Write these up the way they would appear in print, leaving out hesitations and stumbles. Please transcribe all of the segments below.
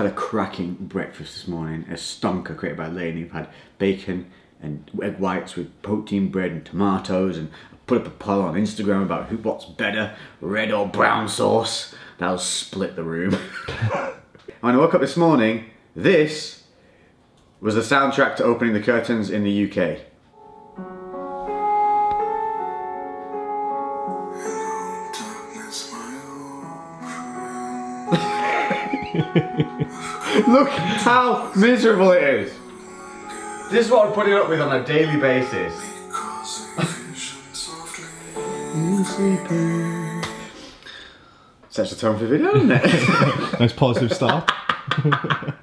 had a cracking breakfast this morning, a stonker created by Lainey. We've had bacon and egg whites with protein bread and tomatoes, and I put up a poll on Instagram about what's better, red or brown sauce. That'll split the room. When I woke up this morning, this was the soundtrack to opening the curtains in the UK. Look how miserable it is. This is what I'm putting up with on a daily basis. Sets the tone for the video, doesn't it? Nice positive start. I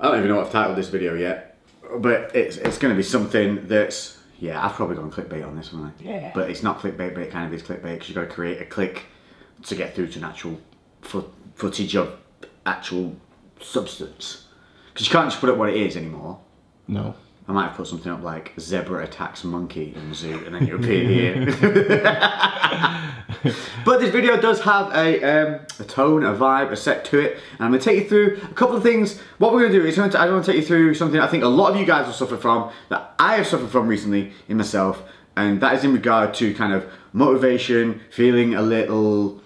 don't even know what I've titled this video yet, but it's going to be something that's, yeah, I've probably gone clickbait on this one. Yeah. But it's not clickbait, but it kind of is clickbait, because you've got to create a click to get through to an actual footage of actual substance. Because you can't just put up what it is anymore. No. I might have put something up like zebra attacks monkey in the zoo, and then you appear here. But this video does have a tone, a vibe, a set to it, and I'm going to take you through a couple of things. What we're going to do is I want to take you through something I think a lot of you guys will suffer from, that I have suffered from recently in myself, and that is in regard to kind of motivation, feeling a little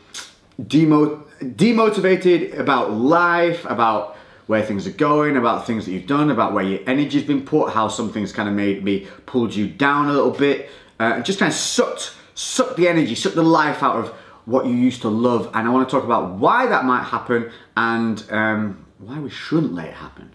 demotivated about life, about where things are going, about things that you've done, about where your energy's been put, how some things kind of pulled you down a little bit, and just kind of sucked the energy, sucked the life out of what you used to love. And I want to talk about why that might happen, and why we shouldn't let it happen.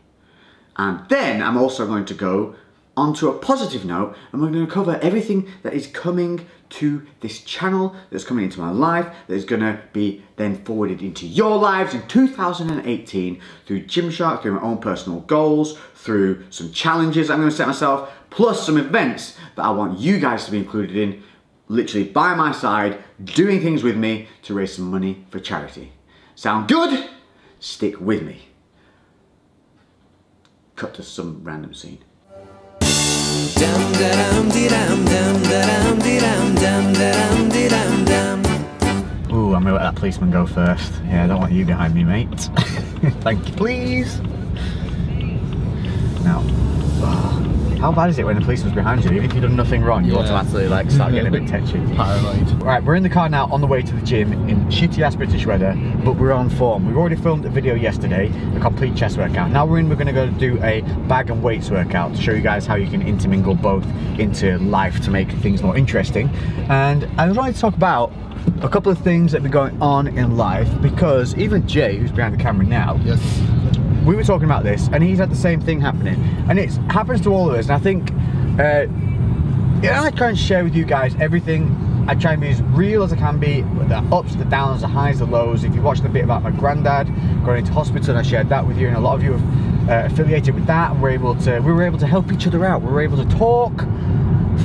And then I'm also going to go onto a positive note, and we're going to cover everything that is coming to this channel, that's coming into my life, that is going to be then forwarded into your lives in 2018 through Gymshark, through my own personal goals, through some challenges I'm going to set myself, plus some events that I want you guys to be included in, literally by my side, doing things with me to raise some money for charity. Sound good? Stick with me. Cut to some random scene. Ooh, I'm gonna let that policeman go first. Yeah, I don't want you behind me, mate. Thank you, please. Now, how bad is it when the policeman's behind you? Even if you've done nothing wrong, you automatically like start getting a bit tetchy. Paranoid. Right, we're in the car now on the way to the gym in shitty ass British weather, but we're on form. We've already filmed a video yesterday, a complete chest workout. Now we're gonna go do a bag and weights workout to show you guys how you can intermingle both into life to make things more interesting. And I would like to talk about a couple of things that have been going on in life, because even Jay, who's behind the camera now, we were talking about this, and he's had the same thing happening, and it happens to all of us. And I think I try and share with you guys everything. I try and be as real as I can be, with the ups, the downs, the highs, the lows. If you watched a bit about my granddad going into hospital, and I shared that with you, and a lot of you have affiliated with that, and we were able to help each other out. We were able to talk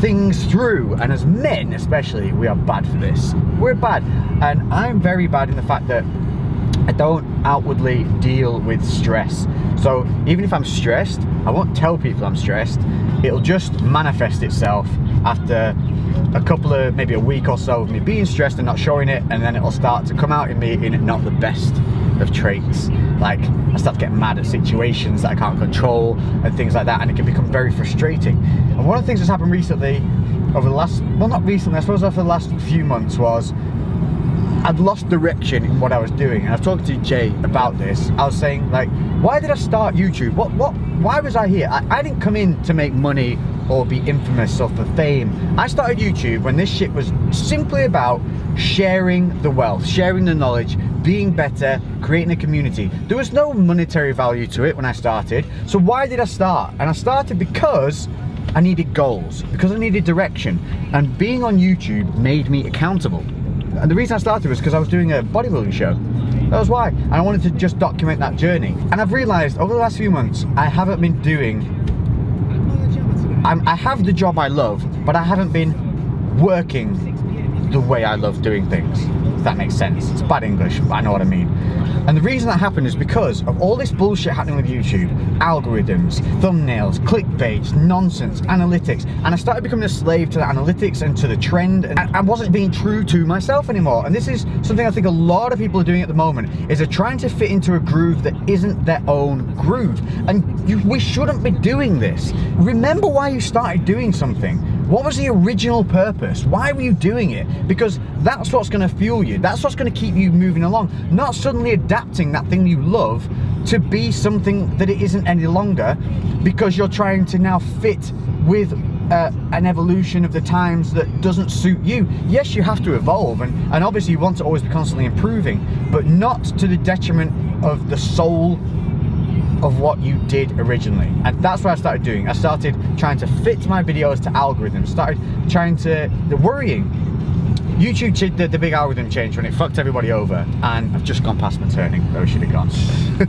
things through, and as men especially, we are bad for this. We're bad, and I'm very bad in the fact that I don't outwardly deal with stress. So even if I'm stressed, I won't tell people I'm stressed. It'll just manifest itself after a couple of, maybe a week or so of me being stressed and not showing it, and then it'll start to come out in me in not the best of traits. Like, I start to get mad at situations that I can't control and things like that, and it can become very frustrating. And one of the things that's happened recently, over the last, well, not recently, I suppose over the last few months, was I'd lost direction in what I was doing. And I was talking to Jay about this. I was saying, like, why did I start YouTube? Why was I here? I didn't come in to make money or be infamous or for fame. I started YouTube when this shit was simply about sharing the wealth, sharing the knowledge, being better, creating a community. There was no monetary value to it when I started. So why did I start? And I started because I needed goals, because I needed direction. And being on YouTube made me accountable. And the reason I started was because I was doing a bodybuilding show. That was why. And I wanted to just document that journey. And I've realized over the last few months, I haven't been doing, I have the job I love, but I haven't been working the way I love doing things, if that makes sense. It's bad English, but I know what I mean. And the reason that happened is because of all this bullshit happening with YouTube. Algorithms, thumbnails, clickbait, nonsense, analytics. And I started becoming a slave to the analytics and to the trend, and I wasn't being true to myself anymore. And this is something I think a lot of people are doing at the moment, is they're trying to fit into a groove that isn't their own groove. And we shouldn't be doing this. Remember why you started doing something. What was the original purpose? Why were you doing it? Because that's what's going to fuel you. That's what's going to keep you moving along. Not suddenly adapting that thing you love to be something that it isn't any longer, because you're trying to now fit with an evolution of the times that doesn't suit you. Yes, you have to evolve, and obviously you want to always be constantly improving, but not to the detriment of the soul of what you did originally. And that's what I started doing. I started trying to fit my videos to algorithms, started trying to, worrying. YouTube did the big algorithm change when it fucked everybody over, and I've just gone past my turning where we should have gone.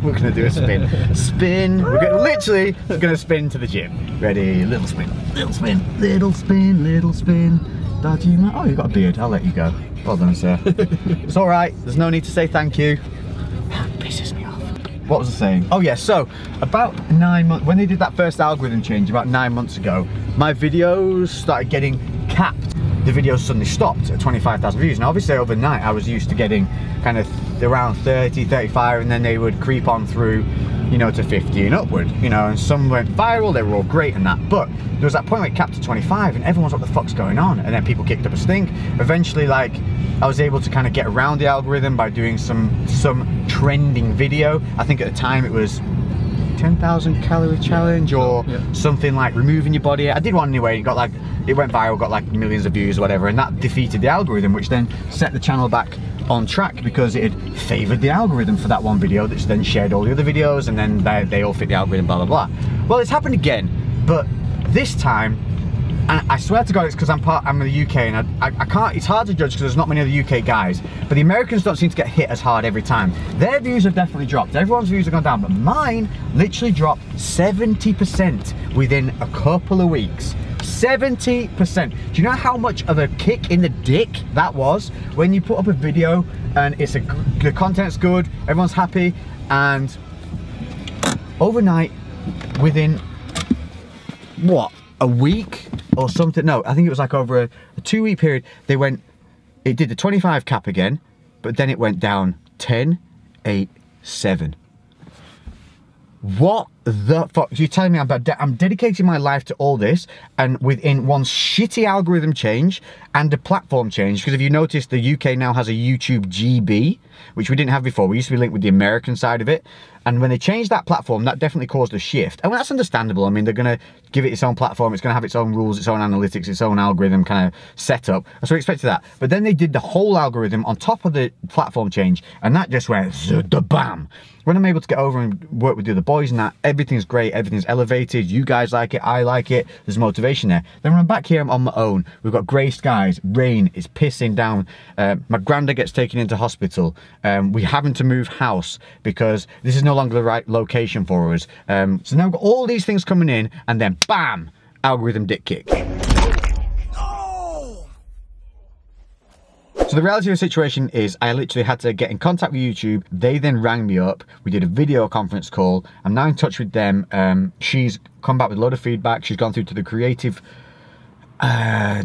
We're gonna do a spin. Spin, literally gonna spin to the gym. Ready, little spin, little spin, little spin, little spin. Dodgy, oh, you've got a beard, I'll let you go. Well done, sir. It's all right, there's no need to say thank you. That pisses me off. What was I saying? Oh yeah, so about 9 months, when they did that first algorithm change about 9 months ago, my videos started getting capped. The videos suddenly stopped at 25,000 views. Now obviously overnight I was used to getting kind of around 30, 35, and then they would creep on through, you know, to 50 and upward, you know, and some went viral, they were all great and that, but there was that point where it capped at 25 and everyone's what the fuck's going on, and then people kicked up a stink. Eventually, like, I was able to kind of get around the algorithm by doing some trending video. I think at the time it was 10,000 calorie challenge or something, like removing your body. I did one anyway, it got like, it went viral, got like millions of views or whatever, and that defeated the algorithm, which then set the channel back on track because it had favoured the algorithm for that one video, that's then shared all the other videos, and then they all fit the algorithm, blah blah blah. Well, it's happened again, but this time, and I swear to God it's because I'm in the UK, and I can't, it's hard to judge because there's not many other UK guys, but the Americans don't seem to get hit as hard every time. Their views have definitely dropped, everyone's views have gone down, but mine literally dropped 70% within a couple of weeks. 70%. Do you know how much of a kick in the dick that was when you put up a video and the content's good, everyone's happy, and overnight, within what, a week or something? No, I think it was like over a 2-week period, it did the 25 cap again, but then it went down 10, 8, 7. What the fuck? You're telling me I'm dedicating my life to all this, and within one shitty algorithm change and a platform change, because if you notice, the UK now has a YouTube GB, which we didn't have before. We used to be linked with the American side of it, and when they changed that platform, that definitely caused a shift. And that's understandable. I mean, they're gonna give it its own platform, it's gonna have its own rules, its own analytics, its own algorithm kind of setup. So we expected that. But then they did the whole algorithm on top of the platform change, and that just went bam. When I'm able to get over and work with the other boys and that, everything's great, everything's elevated, you guys like it, I like it, there's motivation there. Then when I'm back here, I'm on my own. We've got grey skies, rain is pissing down, my granddad gets taken into hospital, we're having to move house because this is no longer the right location for us. So now we've got all these things coming in, and then bam, algorithm dick kick. So the reality of the situation is I literally had to get in contact with YouTube. They then rang me up. We did a video conference call. I'm now in touch with them. She's come back with a lot of feedback. She's gone through to the creative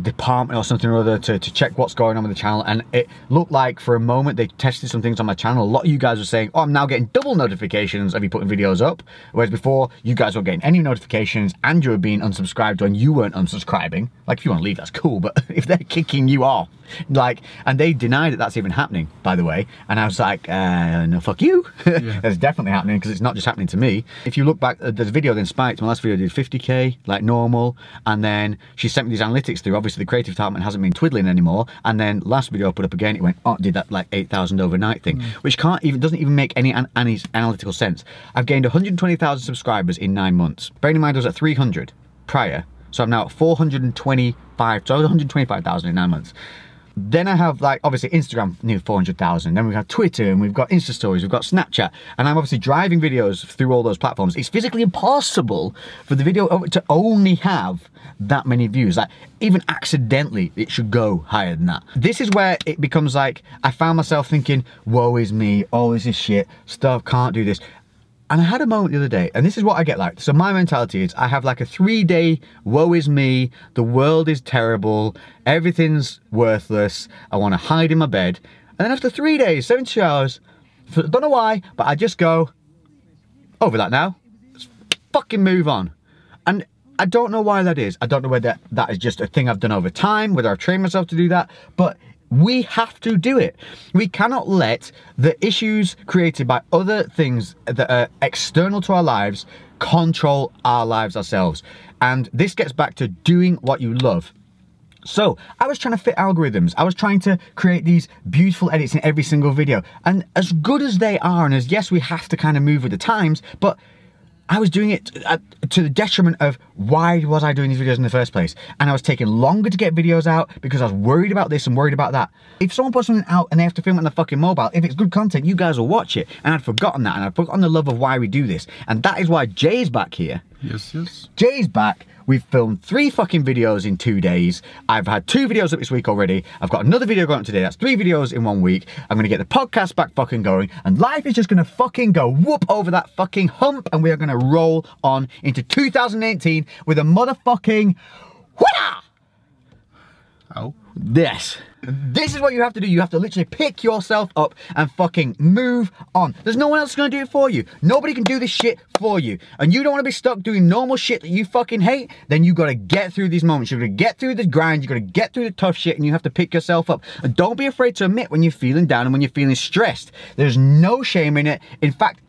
department or something or other to check what's going on with the channel, and it looked like for a moment they tested some things on my channel. A lot of you guys were saying, oh, I'm now getting double notifications of you putting videos up, whereas before you guys weren't getting any notifications and you were being unsubscribed when you weren't unsubscribing. Like, if you want to leave, that's cool, but if they're kicking you off, like, and they denied that that's even happening, by the way, and I was like, no, fuck you. Yeah. It's definitely happening, because it's not just happening to me. If you look back, there's a video then spiked. My last video did 50k like normal, and then she sent me these analytics through. Obviously the creative department hasn't been twiddling anymore, and then last video I put up again, it went, oh, did that like 8,000 overnight thing, which doesn't even make any analytical sense. I've gained 120,000 subscribers in 9 months. Bearing in mind I was at 300 prior, so I'm now at 425, so I was 125,000 in 9 months. Then I have like, obviously Instagram near 400,000. Then we've got Twitter and we've got Insta stories, we've got Snapchat. And I'm obviously driving videos through all those platforms. It's physically impossible for the video to only have that many views. Like even accidentally, it should go higher than that. This is where it becomes like, I found myself thinking, woe is me, all this is shit, stuff, can't do this. And I had a moment the other day, and this is what I get like. So my mentality is I have like a 3-day, woe is me, the world is terrible, everything's worthless, I want to hide in my bed. And then after 3 days, 72 hours, don't know why, but I just go, over that now, let's fucking move on. And I don't know why that is. I don't know whether that is just a thing I've done over time, whether I've trained myself to do that, but we have to do it. We cannot let the issues created by other things that are external to our lives control our lives ourselves. And this gets back to doing what you love. So I was trying to fit algorithms. I was trying to create these beautiful edits in every single video. And as good as they are, and as yes, we have to kind of move with the times, but I was doing it to the detriment of why was I doing these videos in the first place? And I was taking longer to get videos out because I was worried about this and worried about that. If someone puts something out and they have to film it on the fucking mobile, if it's good content, you guys will watch it. And I'd forgotten that, and I'd forgotten the love of why we do this. And that is why Jay's back here. Yes, yes. Jay's back. We've filmed 3 fucking videos in 2 days. I've had 2 videos up this week already. I've got another video going up today. That's 3 videos in 1 week. I'm gonna get the podcast back fucking going, and life is just gonna fucking go whoop over that fucking hump, and we are gonna roll on into 2018 with a motherfucking whoodah! Oh. Yes. This is what you have to do. You have to literally pick yourself up and fucking move on. There's no one else going to do it for you. Nobody can do this shit for you. And you don't want to be stuck doing normal shit that you fucking hate, then you got to get through these moments. You've got to get through the grind. You've got to get through the tough shit, and you have to pick yourself up. And don't be afraid to admit when you're feeling down and when you're feeling stressed. There's no shame in it. In fact,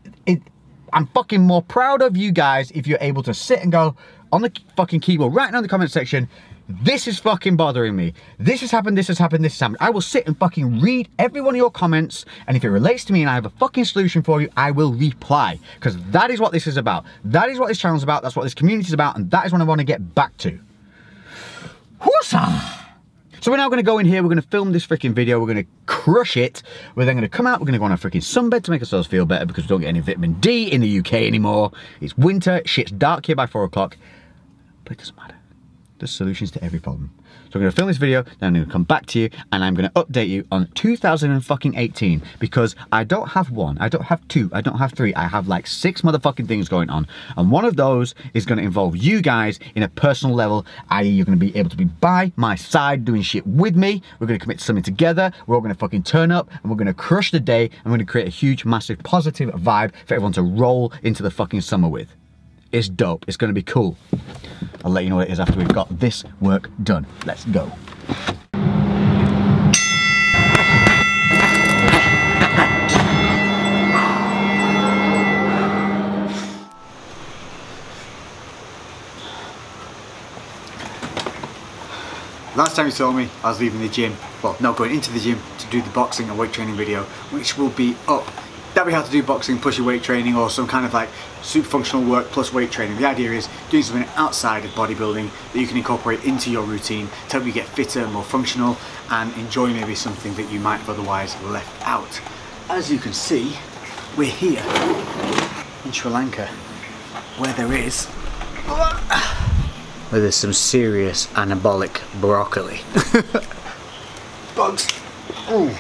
I'm fucking more proud of you guys if you're able to sit and go on the fucking keyboard right now in the comment section, this is fucking bothering me. This has happened, this has happened, this has happened. I will sit and fucking read every one of your comments, and if it relates to me and I have a fucking solution for you, I will reply. Because that is what this is about. That is what this channel is about, that's what this community is about, and that is what I want to get back to. Whoosa! So we're now going to go in here, we're going to film this freaking video, we're going to crush it, we're then going to come out, we're going to go on a freaking sunbed to make ourselves feel better because we don't get any vitamin D in the UK anymore. It's winter, shit's dark here by 4 o'clock, but it doesn't matter. There's solutions to every problem. So I'm going to film this video, then I'm going to come back to you, and I'm going to update you on 2018 because I don't have 1, I don't have 2, I don't have 3, I have like 6 motherfucking things going on. And one of those is going to involve you guys in a personal level, i.e. you're going to be able to be by my side doing shit with me. We're going to commit to something together, we're all going to fucking turn up, and we're going to crush the day, and we're going to create a huge, massive, positive vibe for everyone to roll into the fucking summer with. It's dope, it's going to be cool. I'll let you know what it is after we've got this work done. Let's go. Last time you saw me, I was leaving the gym. Well, no, going into the gym to do the boxing and weight training video, which will be up. That we have to do boxing plus your weight training, or some kind of like super functional work plus weight training. The idea is doing something outside of bodybuilding that you can incorporate into your routine to help you get fitter, more functional, and enjoy maybe something that you might have otherwise left out. As you can see, we're here in Sri Lanka, where there's some serious anabolic broccoli. Bugs. Ooh.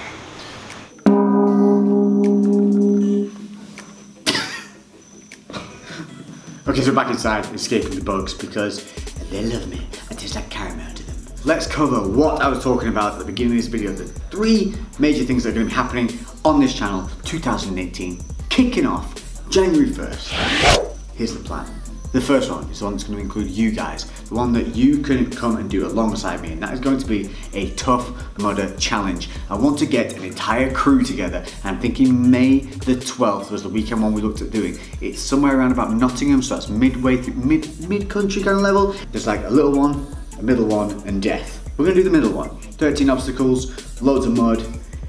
Okay, so we're back inside, escaping the bugs because they love me. I taste like caramel to them. Let's cover what I was talking about at the beginning of this video. The 3 major things that are going to be happening on this channel 2018, kicking off January 1st. Here's the plan. The first one is the one that's going to include you guys, the one that you can come and do alongside me, and that is going to be a Tough Mudder challenge. I want to get an entire crew together, and I'm thinking May the 12th was the weekend one we looked at doing. It's somewhere around about Nottingham, so that's midway through, mid-country kind of level. There's like a little one, a middle one, and death. We're going to do the middle one. 13 obstacles, loads of mud.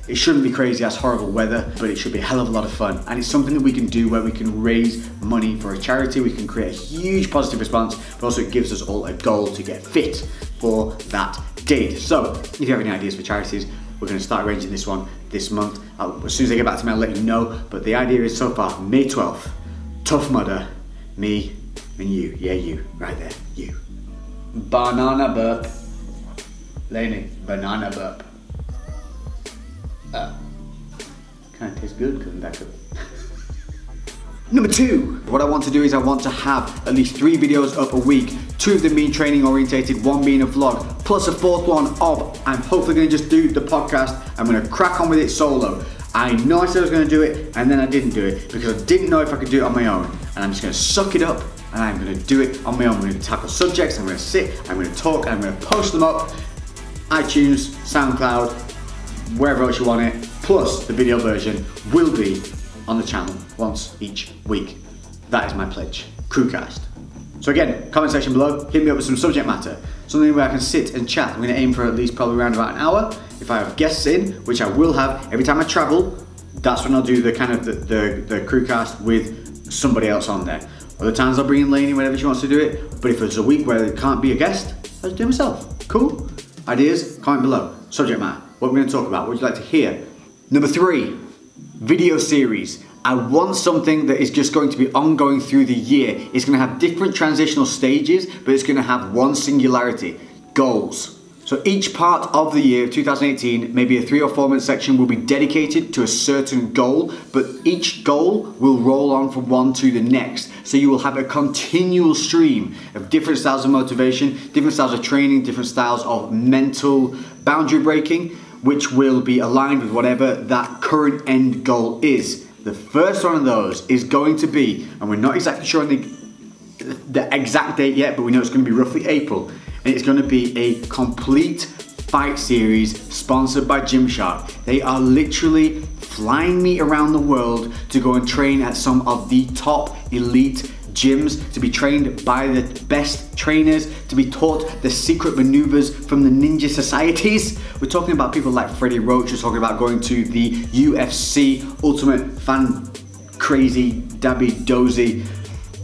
It shouldn't be crazy ass horrible weather, but it should be a hell of a lot of fun. And it's something that we can do where we can raise money for a charity, we can create a huge positive response, but also it gives us all a goal to get fit for that date. So if you have any ideas for charities, we're going to start arranging this one this month. As soon as I get back to me, I'll let you know. But the idea is so far, May 12th, Tough Mudder, me and you. Yeah, you, right there, you. Banana burp. Lainey, banana burp. Kind of tastes good because I'm that good. Number 2, what I want to do is I want to have at least 3 videos up a week. 2 of them being training orientated, 1 being a vlog, plus a 4th one of, I'm hopefully going to just do the podcast. I'm going to crack on with it solo. I know I said I was going to do it and then I didn't do it because I didn't know if I could do it on my own. And I'm just going to suck it up and I'm going to do it on my own. I'm going to tackle subjects, I'm going to sit, I'm going to talk, and I'm going to post them up. iTunes, SoundCloud, wherever else you want it, plus the video version will be on the channel once each week. That is my pledge. CREWCast. So again, comment section below, hit me up with some subject matter, something where I can sit and chat. I'm going to aim for at least probably around about an hour. If I have guests in, which I will have every time I travel, that's when I'll do the kind of the CREWCast with somebody else on there. Other times I'll bring in Lainey whenever she wants to do it, but if it's a week where there can't be a guest, I'll just do it myself. Cool? Ideas? Comment below. Subject matter. What we're going to talk about. What would you like to hear? Number 3, video series. I want something that is just going to be ongoing through the year. It's going to have different transitional stages, but it's going to have one singularity: goals. So each part of the year, 2018, maybe a 3 or 4 month section will be dedicated to a certain goal, but each goal will roll on from one to the next. So you will have a continual stream of different styles of motivation, different styles of training, different styles of mental boundary breaking, which will be aligned with whatever that current end goal is. The first one of those is going to be, and we're not exactly sure on the exact date yet, but we know it's going to be roughly April, and it's going to be a complete fight series sponsored by Gymshark. They are literally flying me around the world to go and train at some of the top elite gyms, to be trained by the best trainers, to be taught the secret maneuvers from the ninja societies. We're talking about people like Freddie Roach. We're talking about going to the UFC Ultimate Fan Crazy Dabby Dozy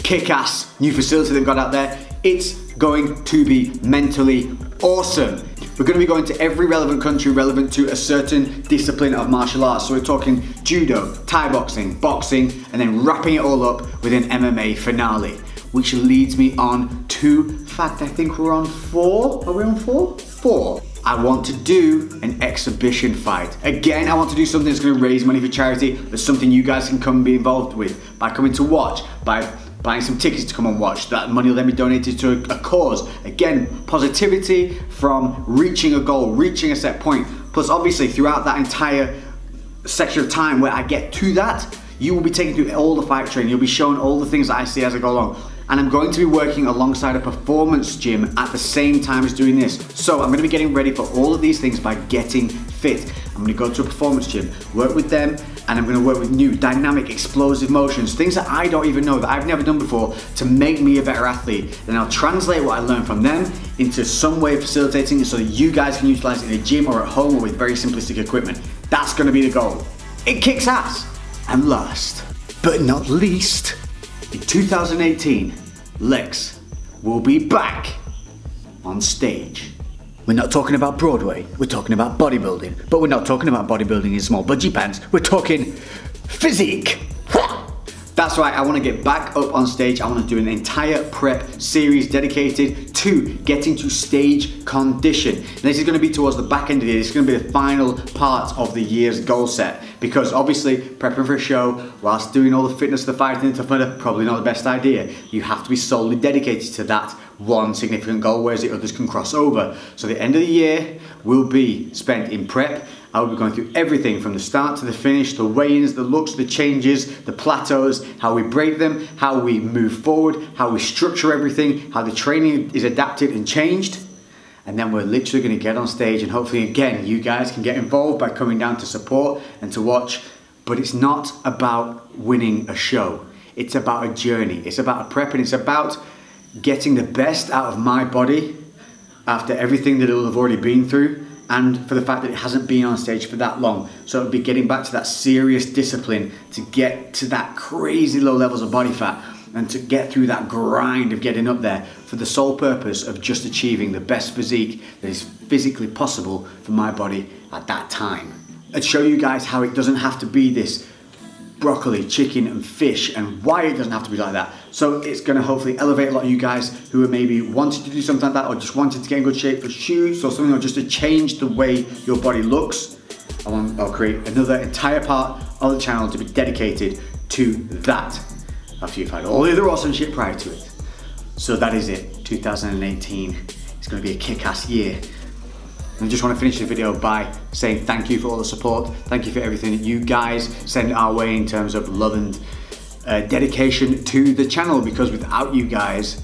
kick-ass new facility they've got out there. It's going to be mentally awesome. We're going to be going to every relevant country relevant to a certain discipline of martial arts. So we're talking judo, Thai boxing, boxing, and then wrapping it all up with an MMA finale, which leads me on to, in fact, I think we're on 4. Are we on 4? 4. I want to do an exhibition fight. Again, I want to do something that's going to raise money for charity, that's something you guys can come and be involved with by coming to watch, by buying some tickets to come and watch. That money will then be donated to a cause. Again, positivity from reaching a goal, reaching a set point. Plus, obviously, throughout that entire section of time where I get to that, you will be taken through all the fight training. You'll be shown all the things that I see as I go along. And I'm going to be working alongside a performance gym at the same time as doing this. So I'm going to be getting ready for all of these things by getting fit. I'm going to go to a performance gym, work with them, and I'm going to work with new, dynamic, explosive motions, things that I don't even know, that I've never done before, to make me a better athlete. Then I'll translate what I learned from them into some way of facilitating it so that you guys can utilize it in a gym or at home or with very simplistic equipment. That's going to be the goal. It kicks ass. And last, but not least, in 2018, Lex will be back on stage. We're not talking about Broadway, we're talking about bodybuilding. But we're not talking about bodybuilding in small budgie pants, we're talking physique. That's right, I want to get back up on stage. I want to do an entire prep series dedicated to getting to stage condition. And this is going to be towards the back end of the year. This is going to be the final part of the year's goal set. Because obviously, prepping for a show whilst doing all the fitness, the fighting, and stuff like that, probably not the best idea. You have to be solely dedicated to that one significant goal, whereas the others can cross over. So the end of the year will be spent in prep. I will be going through everything from the start to the finish, the weigh-ins, the looks, the changes, the plateaus, how we break them, how we move forward, how we structure everything, how the training is adapted and changed. And then we're literally going to get on stage, and hopefully again you guys can get involved by coming down to support and to watch. But it's not about winning a show. It's about a journey. It's about a prep, and it's about getting the best out of my body after everything that it'll have already been through, and for the fact that it hasn't been on stage for that long. So it'll be getting back to that serious discipline to get to that crazy low levels of body fat and to get through that grind of getting up there for the sole purpose of just achieving the best physique that is physically possible for my body at that time. And show you guys how it doesn't have to be this broccoli, chicken and fish, and why it doesn't have to be like that. So it's going to hopefully elevate a lot of you guys who are maybe wanting to do something like that, or just wanted to get in good shape for shoots or something, or just to change the way your body looks. I'll create another entire part of the channel to be dedicated to that, after you've had all the other awesome shit prior to it. So that is it, 2018. It's going to be a kick-ass year. I just want to finish the video by saying thank you for all the support. Thank you for everything that you guys send our way in terms of love and dedication to the channel, because without you guys,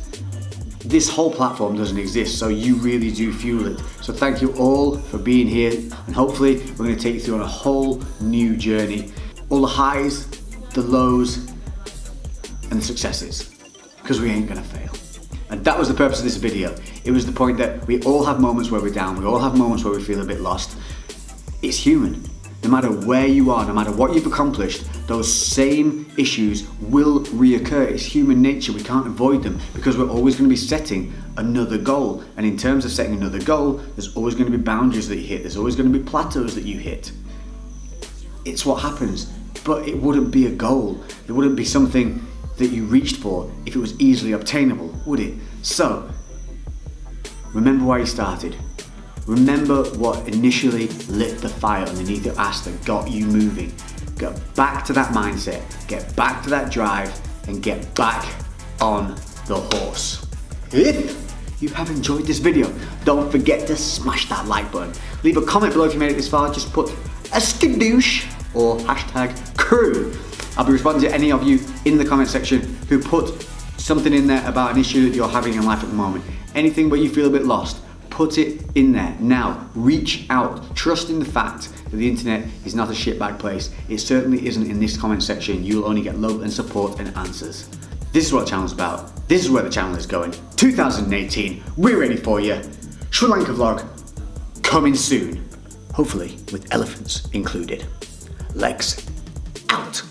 this whole platform doesn't exist. So you really do fuel it. So thank you all for being here, and hopefully we're going to take you through on a whole new journey. All the highs, the lows, and the successes, because we ain't going to fail. And that was the purpose of this video. It was the point that we all have moments where we're down, we all have moments where we feel a bit lost. It's human. No matter where you are, no matter what you've accomplished, those same issues will reoccur. It's human nature, we can't avoid them, because we're always going to be setting another goal. And in terms of setting another goal, there's always going to be boundaries that you hit, there's always going to be plateaus that you hit. It's what happens, but it wouldn't be a goal. It wouldn't be something that you reached for if it was easily obtainable, would it? So, remember why you started. Remember what initially lit the fire underneath your ass that got you moving. Get back to that mindset, get back to that drive, and get back on the horse. If you have enjoyed this video, don't forget to smash that like button. Leave a comment below if you made it this far, just put a skadoosh or hashtag crew. I'll be responding to any of you in the comment section who put something in there about an issue that you're having in life at the moment. Anything where you feel a bit lost, put it in there. Now, reach out. Trust in the fact that the internet is not a shitbag place. It certainly isn't in this comment section. You'll only get love and support and answers. This is what the channel's about. This is where the channel is going. 2018, we're ready for you. Sri Lanka vlog coming soon. Hopefully with elephants included. Lex out.